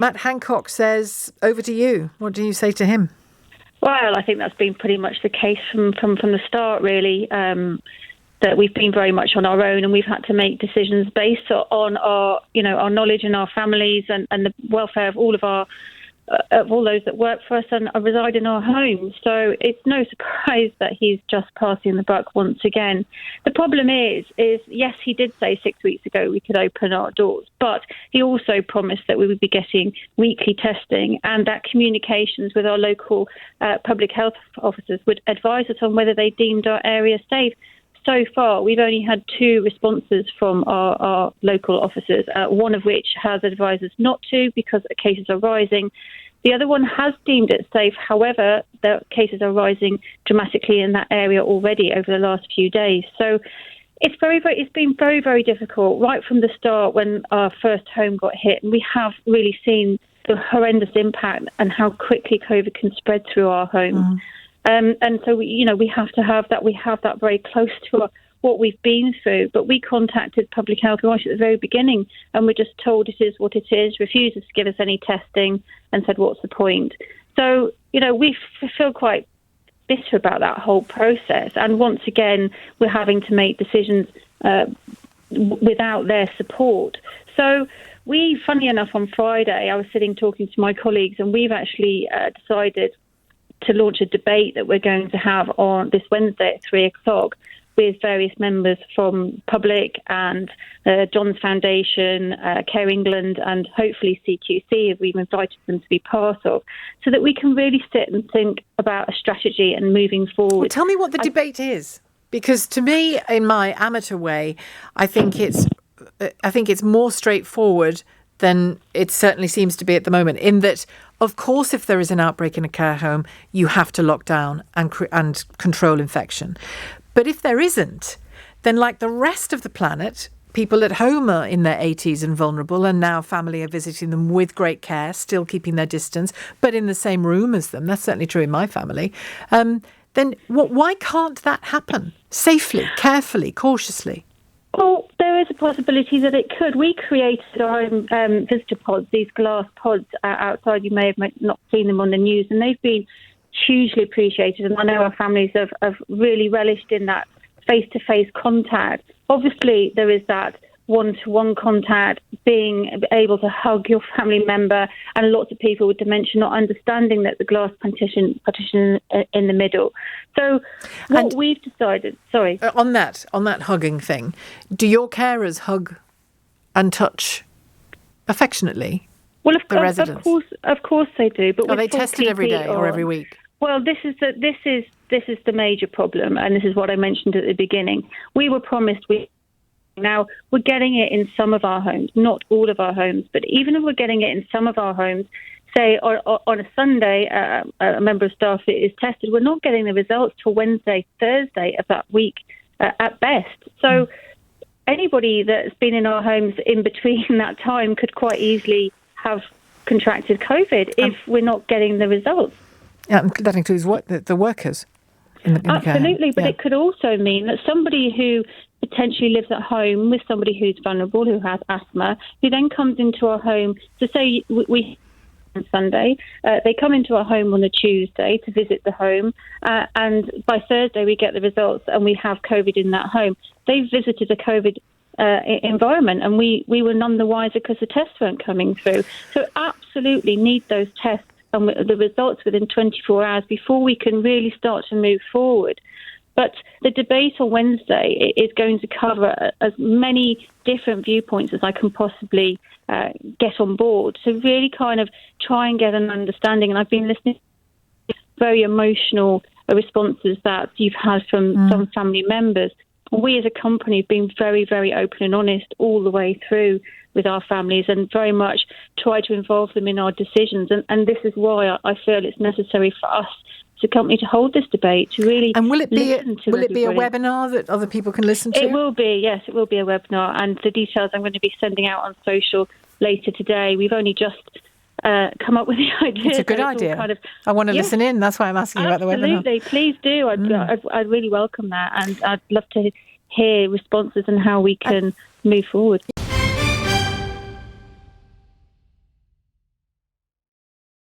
Matt Hancock says, over to you. What do you say to him? Well, I think that's been pretty much the case from the start, really, that we've been very much on our own, and we've had to make decisions based on our knowledge and our families and the welfare of all those that work for us and reside in our homes. So it's no surprise that he's just passing the buck once again. The problem is yes, he did say 6 weeks ago we could open our doors, but he also promised that we would be getting weekly testing and that communications with our local public health officers would advise us on whether they deemed our area safe. So far, we've only had 2 responses from our local officers, one of which has advised us not to because cases are rising. The other one has deemed it safe. However, the cases are rising dramatically in that area already over the last few days. So it's been very, very difficult right from the start when our first home got hit. And we have really seen the horrendous impact and how quickly COVID can spread through our homes. Mm. And so, we have to have that. We have that very close to what we've been through. But we contacted Public Health right at the very beginning, and we're just told it is what it is, refuses to give us any testing, and said, what's the point? So, we feel quite bitter about that whole process. And once again, we're having to make decisions without their support. So funny enough, on Friday, I was sitting talking to my colleagues, and we've actually decided to launch a debate that we're going to have on this Wednesday at 3:00 with various members from Public and John's Foundation, Care England, and hopefully CQC, if we've invited them to be part of, so that we can really sit and think about a strategy and moving forward. Well, tell me what the debate is, because to me, in my amateur way, I think it's more straightforward than it certainly seems to be at the moment, in that, of course, if there is an outbreak in a care home, you have to lock down and control infection. But if there isn't, then like the rest of the planet, people at home are in their 80s and vulnerable, and now family are visiting them with great care, still keeping their distance, but in the same room as them. That's certainly true in my family. Then why can't that happen safely, carefully, cautiously? Well, there is a possibility that it could. We created our own visitor pods, these glass pods outside. You may have not seen them on the news, and they've been hugely appreciated. And I know our families have really relished in that face-to-face contact. Obviously, there is that one-to-one contact, being able to hug your family member, and lots of people with dementia not understanding that the glass partition in the middle. So what we've decided, on that hugging thing, do your carers hug and touch affectionately? Well, of course they do. But are they tested every day or every week? Well, this is the major problem, and this is what I mentioned at the beginning. We were promised Now, we're getting it in some of our homes, not all of our homes, but even if we're getting it in some of our homes, say on a Sunday, a member of staff is tested, we're not getting the results till Wednesday, Thursday of that week at best. So anybody that's been in our homes in between that time could quite easily have contracted COVID if we're not getting the results. Yeah, that includes the workers. Absolutely, but it could also mean that somebody who potentially lives at home with somebody who's vulnerable, who has asthma, who then comes into our home, so say we on Sunday, they come into our home on a Tuesday to visit the home, and by Thursday we get the results and we have COVID in that home. They visited a COVID environment, and we were none the wiser because the tests weren't coming through. So absolutely need those tests and the results within 24 hours before we can really start to move forward. But the debate on Wednesday is going to cover as many different viewpoints as I can possibly get on board to really kind of try and get an understanding. And I've been listening to very emotional responses that you've had from some family members. We as a company have been very, very open and honest all the way through with our families and very much try to involve them in our decisions. And this is why I feel it's necessary for us as a company to hold this debate, to really And will it be a everybody. webinar that other people can listen to? It will be, yes, it will be a webinar. And the details I'm going to be sending out on social later today. We've only just come up with the idea. It's a good idea. I want to listen in. That's why I'm asking you about the webinar. Absolutely, please do. I'd really welcome that, and I'd love to hear responses and how we can move forward.